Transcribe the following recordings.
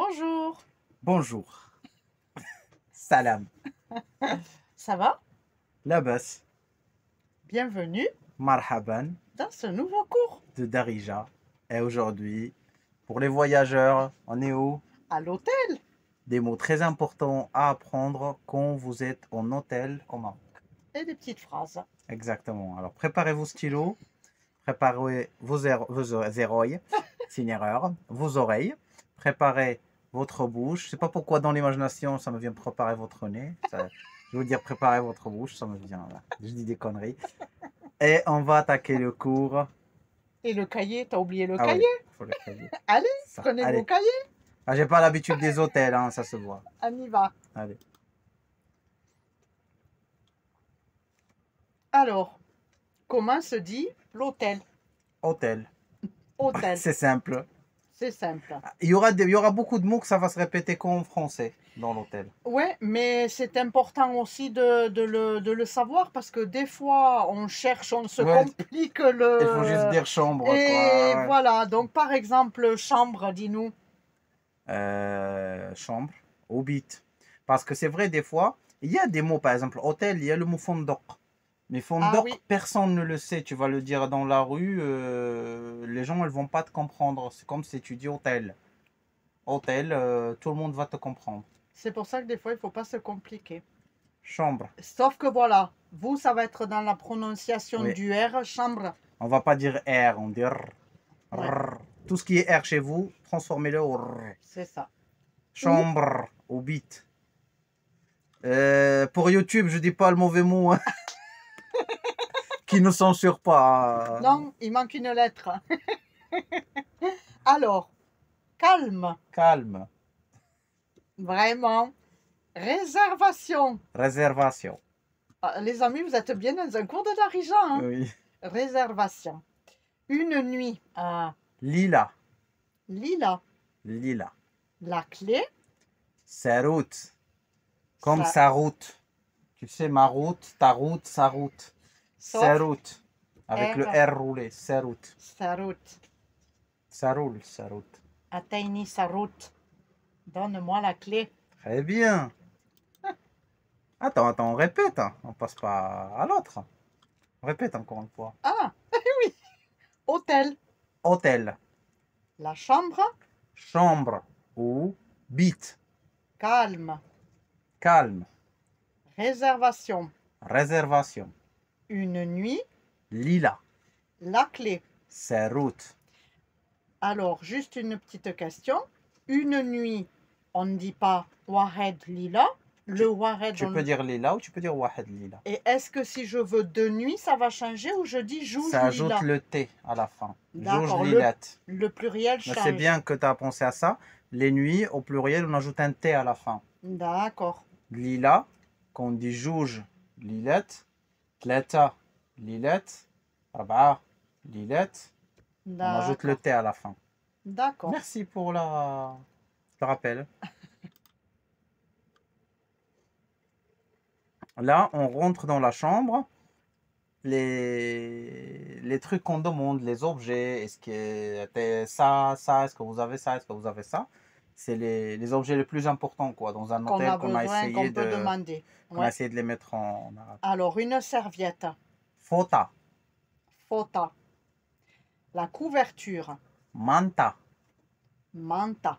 Bonjour, Bonjour. Salam. ça va? Labas. Bienvenue Marhaban dans ce nouveau cours de Darija. Et aujourd'hui, pour les voyageurs, on est où? à l'hôtel. Des mots très importants à apprendre quand vous êtes en hôtel au Maroc. Et des petites phrases. Exactement. Alors, préparez vos stylos, préparez vos oreilles, c'est une erreur, vos oreilles, préparez votre bouche. Je sais pas pourquoi dans l'imagination, ça me vient préparer votre nez. Je veux dire préparer votre bouche, ça me vient là. Je dis des conneries. Et on va attaquer le cours. Et le cahier, t'as oublié le Ah oui, cahier? faut le cahier. Allez, Ça. prenez vos Allez. cahiers, Ah, j'ai pas l'habitude des hôtels, hein, ça se voit. on y va. Allez. Alors, comment se dit l'hôtel? Hôtel. Hôtel, C'est simple. c'est simple. Il y aura beaucoup de mots que ça va se répéter qu'en français dans l'hôtel. Ouais, mais c'est important aussi de le savoir parce que des fois, on cherche, on se Ouais. complique Il faut juste dire chambre, Et quoi. Ouais. voilà, donc par exemple, chambre, dis-nous. Chambre, habite. Parce que c'est vrai, des fois, il y a des mots, par exemple, hôtel, il y a le mot fondoc. Mais fondoc, oui. personne ne le sait. Tu vas le dire dans la rue, les gens ne vont pas te comprendre. C'est comme si tu dis hôtel. Hôtel, tout le monde va te comprendre. C'est pour ça que des fois, il ne faut pas se compliquer. Chambre. Sauf que voilà, vous, ça va être dans la prononciation Oui. du R, chambre. On va pas dire R, on dit R. Ouais. R. Tout ce qui est R chez vous, transformez-le au R. C'est ça. Chambre, au bit. Pour YouTube, je dis pas le mauvais mot. Hein. Qui ne censure pas. Non, il manque une lettre. Alors, calme, Calme. vraiment. Réservation. Réservation. Ah, les amis, vous êtes bien dans un cours de Darija. Hein? Oui. Réservation. Une nuit. Lila. Lila. Lila. La clé. Sa route. Comme Ça- sa route. Tu sais, ma route, ta route, sa route. Sauf Sa route. Avec R. le R roulé. Sa route. Sa route. Ça roule, sa route. Atteignez sa route. Donne-moi la clé. Très bien. Attends, on répète. Hein. On passe pas à l'autre. On répète encore une fois. Ah, oui. Hôtel. Hôtel. La chambre. Chambre ou bit. Calme. Calme. Réservation. Réservation. Une nuit. Lila. La clé. Sa route. Alors, juste une petite question. Une nuit, on ne dit pas Wahed Lila. Le Wahed, Tu peux dire lila ou tu peux dire wahed lila. Et est-ce que si je veux deux nuits, ça va changer ou je dis Jouj Ça Lila? ajoute le T à la fin. D'accord, Jouj lilat. Le pluriel Mais change. c'est bien que tu as pensé à ça. Les nuits, au pluriel, on ajoute un T à la fin. D'accord. Lila, quand on dit jouj lilat, tlata lilat, arba'a lilat, on ajoute le T à la fin. D'accord. Merci pour le rappel. Là, on rentre dans la chambre. Les trucs qu'on demande, les objets, est-ce que ça, est-ce que vous avez ça, est-ce que vous avez ça, c'est les objets les plus importants quoi, dans un Qu'on hôtel a qu'on a besoin, qu'on essayé peut de, demander. qu'on a Ouais. essayé de les mettre en arabe. Alors, une serviette. Fota, Fota. La couverture. manta, Manta.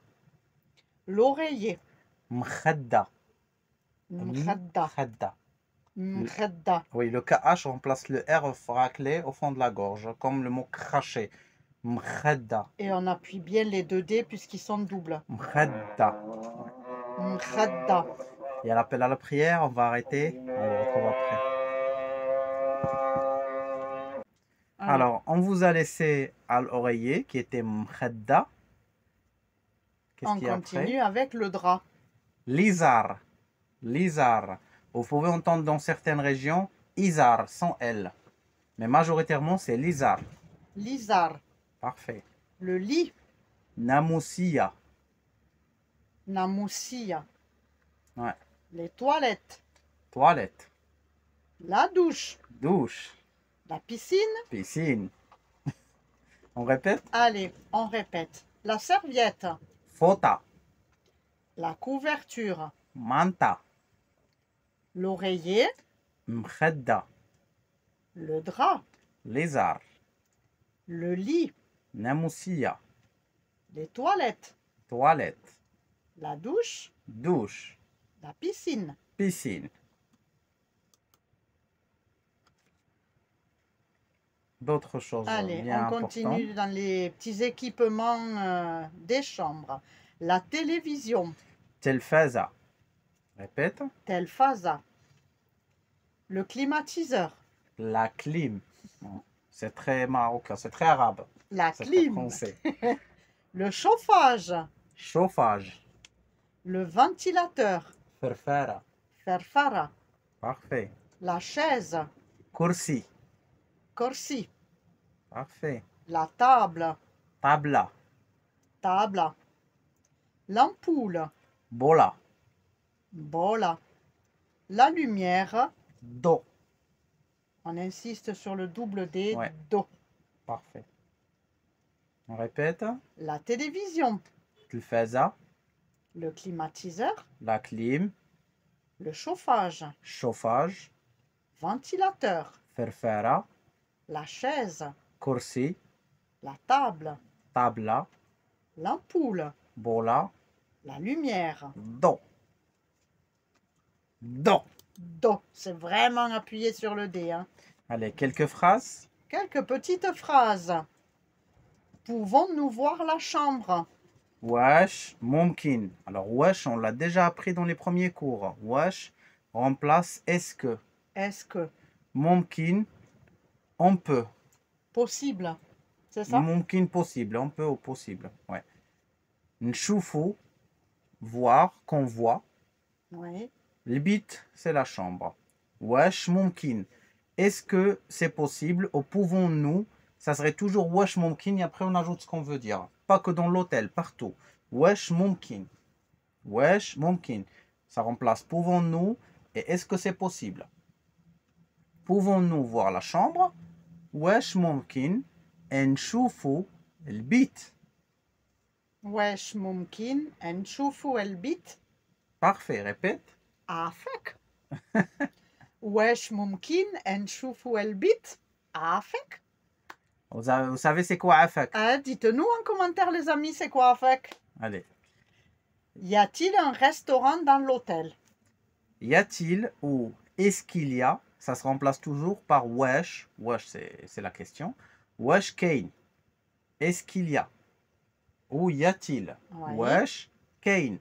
L'oreiller. mkhadda, Mkhadda. khadda. Mkhadda. Oui, le KH remplace le R raclé au fond de la gorge, comme le mot cracher. Mkhadda, Et on appuie bien les deux D puisqu'ils sont doubles. mkhadda. Mkhadda. Il y a l'appel à la prière, on va arrêter, on le retrouve après. Allez. Alors, on vous a laissé à l'oreiller qui était mkhadda. Qu'est-ce On qu'il y a continue après? avec le drap. Lizar. Lizar. Vous pouvez entendre dans certaines régions Izar sans L. Mais majoritairement, c'est Lizar. Lizar. Parfait. Le lit. Namusia. Namoussia. Ouais. Les toilettes. Toilette. La douche. Douche. La piscine. Piscine. On répète? Allez, on répète. La serviette. Fota. La couverture. manta, L'oreiller. mkhedda, Le drap. lézard, Le lit. namousia, Les toilettes. toilette, La douche. douche, La piscine. piscine. D'autres choses Allez, bien on importantes. continue dans les petits équipements des chambres. La télévision. Telfaza. Répète. Telfaza. Le climatiseur. La clim. Bon, c'est très marocain, c'est très arabe. La C'est pas clim. français. Le chauffage. Chauffage. Le ventilateur. Ferfara. Ferfara. Parfait. La chaise. Kursi. Corsi. Parfait. La table. Tabla. Table. L'ampoule. Bola. Bola. La lumière. Do. On insiste sur le double D. Ouais. Do. Parfait. On répète. La télévision. Telfaza. Le climatiseur. La clim. Le chauffage. Chauffage. Ventilateur. Ferfara. La chaise. Kursi. La table. Tabla. L'ampoule. Bola. La lumière. Do. Do. Do. C'est vraiment appuyé sur le D. Hein. Allez, quelques phrases. Quelques petites phrases. Pouvons-nous voir la chambre? Wesh, mumkin. Alors, wesh, on l'a déjà appris dans les premiers cours. Wesh remplace est-ce que. Est-ce que Mumkin, on peut. possible? C'est ça? Mumkin, possible. On peut au possible. Ouais. Nchoufu, voir, qu'on voit. Oui. Le bit, c'est la chambre. Wesh, mumkin. Est-ce que c'est possible ou pouvons-nous? Ça serait toujours wesh mumkin et après on ajoute ce qu'on veut dire. Pas que dans l'hôtel, partout. Wesh mumkin. Wesh mumkin. Ça remplace pouvons-nous et est-ce que c'est possible? Pouvons-nous voir la chambre? Wesh mumkin نشوفوا البيت. واش ممكن نشوفوا البيت؟ Parfait, répète. عافاك. واش ممكن نشوفوا البيت؟ عافاك. Vous savez c'est quoi afak? Dites-nous en commentaire les amis, c'est quoi عافاك? Allez. Y a-t-il un restaurant dans l'hôtel? Y a-t-il ou est-ce qu'il y a? Ça se remplace toujours par wesh. Wesh, c'est la question. Wesh kain. Est-ce qu'il y a? Ou y a-t-il? Ouais. Wesh kain.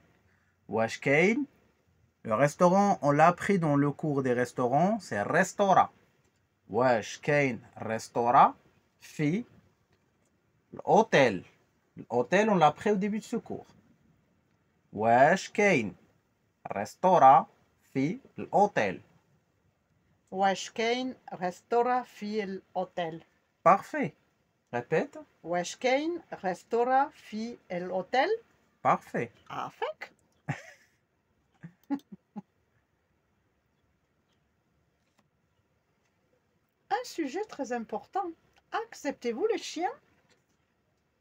Wesh kain. Le restaurant, on l'a appris dans le cours des restaurants, c'est restaurant. Wesh kain restaurant. Fi. L'hôtel. L'hôtel, on l'a appris au début de ce cours. Wesh kain restaurant. Fi l'hôtel. واش كاين ريستورا في الأوتيل؟ Parfait. Répète. واش كاين ريستورا في الأوتيل؟ Parfait. عافاك. Un sujet très important. Acceptez-vous les chiens?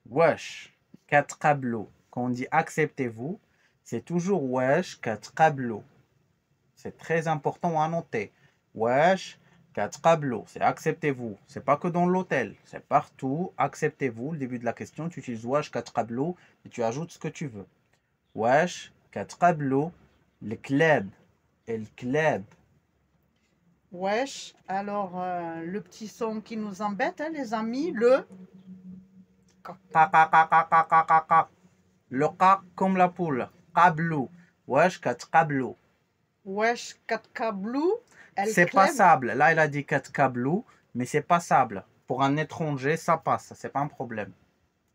Wesh, quatre tableaux. Quand on dit acceptez-vous, c'est toujours wesh, quatre tableaux. C'est très important à noter. Wesh, quatre tableaux. C'est acceptez-vous. C'est pas que dans l'hôtel. C'est partout. Acceptez-vous. Le début de la question, tu utilises wesh, quatre tableaux et tu ajoutes ce que tu veux. Wesh, quatre tableaux. Le club. Et le club. Wesh, alors le petit son qui nous embête, hein, les amis, le... Le ka comme la poule. Kablou. Wesh, quatre tableaux. Wesh, quatre kablou. C'est passable. Là, il a dit quatre kablou, mais c'est passable. Pour un étranger, ça passe. C'est pas un problème.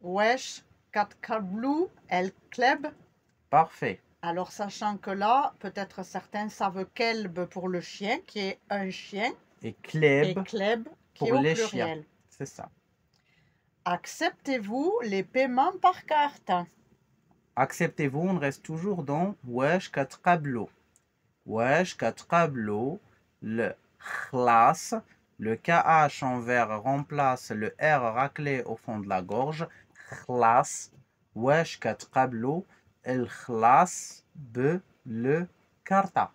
Wesh, quatre kablou, el kleb. Parfait. Alors, sachant que là, peut-être certains savent kelb pour le chien, qui est un chien, Et kleb, et kleb, qui pour est au les pluriel. chiens. C'est ça. Acceptez-vous les paiements par carte? Acceptez-vous, on reste toujours dans wesh quatre kablou. Wesh quatre kablou. Le khlas, le KH en vert remplace le R raclé au fond de la gorge. Khlas. Wesh quatre kablou. El khlas. بالكارتة.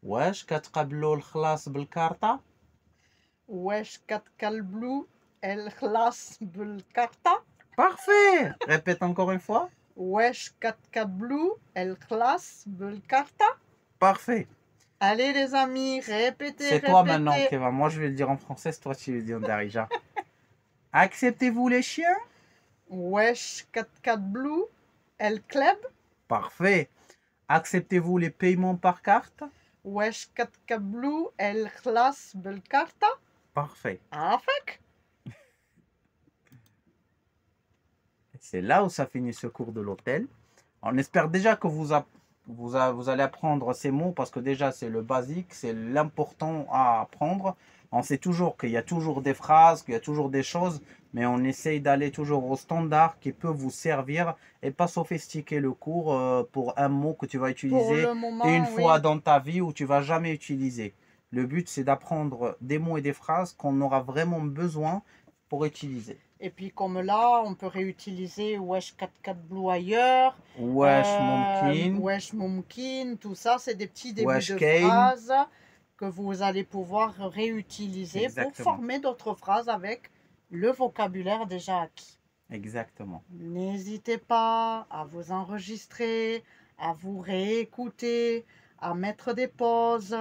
واش كتقبلوا الخلاص بالكارتة؟ واش كتقلبلو الخلاص بالكارتة؟ Parfait. Répète encore une fois. واش كتقبلو الخلاص بالكارتة؟ Parfait. Allez les amis, répétez, C'est toi maintenant, répétez. Keva. Moi, je vais le dire en français, c'est toi qui le dis en Darija. Acceptez-vous les chiens? واش كتقبلو الكلب؟ Parfait. Acceptez-vous les paiements par carte? واش كتقبلو الخلاص بالكارتة؟ Parfait. عافاك. C'est là où ça finit ce cours de l'hôtel. On espère déjà que vous allez apprendre ces mots parce que déjà c'est le basique, c'est l'important à apprendre. On sait toujours qu'il y a toujours des phrases, qu'il y a toujours des choses, mais on essaye d'aller toujours au standard qui peut vous servir et pas sophistiquer le cours pour un mot que tu vas Pour utiliser le moment, une oui. fois dans ta vie ou tu vas jamais utiliser. Le but c'est d'apprendre des mots et des phrases qu'on aura vraiment besoin pour utiliser. Et puis comme là, on peut réutiliser wesh كتقبلو ailleurs. Wesh mumkin. Wesh mumkin, tout ça, c'est des petits débuts Wesh de kain. phrases que vous allez pouvoir réutiliser Exactement. pour former d'autres phrases avec le vocabulaire déjà acquis. Exactement. N'hésitez pas à vous enregistrer, à vous réécouter, à mettre des pauses.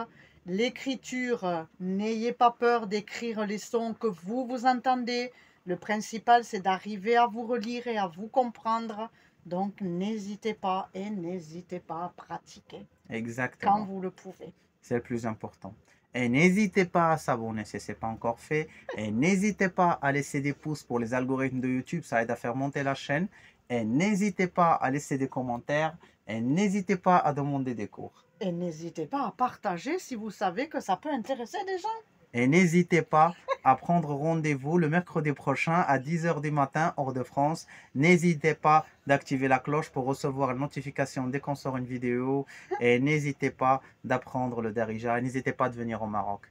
L'écriture, n'ayez pas peur d'écrire les sons que vous entendez. Le principal, c'est d'arriver à vous relire et à vous comprendre. Donc, n'hésitez pas et n'hésitez pas à pratiquer Exactement. quand vous le pouvez. C'est le plus important. Et n'hésitez pas à s'abonner si ce n'est pas encore fait. Et n'hésitez pas à laisser des pouces pour les algorithmes de YouTube. Ça aide à faire monter la chaîne. Et n'hésitez pas à laisser des commentaires. Et n'hésitez pas à demander des cours. Et n'hésitez pas à partager si vous savez que ça peut intéresser des gens. Et n'hésitez pas à prendre rendez-vous le mercredi prochain à 10 h du matin, hors de France. N'hésitez pas d'activer la cloche pour recevoir une notification dès qu'on sort une vidéo. Et n'hésitez pas d'apprendre le Darija. Et n'hésitez pas de venir au Maroc.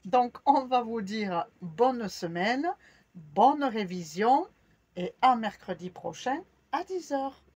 Donc, on va vous dire bonne semaine, bonne révision et à mercredi prochain à 10 h.